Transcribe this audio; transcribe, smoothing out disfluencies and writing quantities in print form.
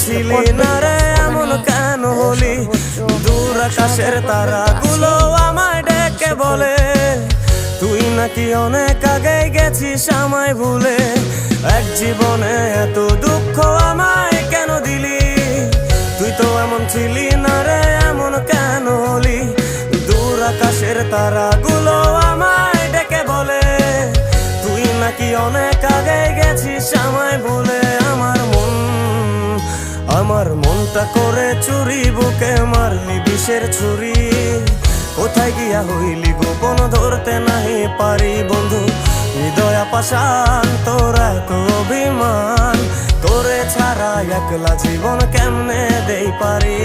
ছিলি না রে এমন কেন হলি? দূর আকাশের তারাগুলো আমায় ডেকে বলে তুই নাকি অনেক আগে গেছিস আমায় ভুলে। এক জীবনে এত দুঃখ আমায় কেন দিলি? তুই তো এমন ছিলি না রে এমন কেন হলি? দূর আকাশের তারাগুলো আমায় ডেকে বলে তুই নাকি অনেক আগে গেছিস আমায় ভুলে। আমার মনটা করে চুরি, বুকে মারলি বিষের ছুরি। কোথায় গিয়া হইলি গোপন ধরতে নাহি পারি বন্ধু। হৃদয় পাষাণ তোর এত অভিমান, তোরে ছাড়া একলা জীবন কেমনে দেই পারি?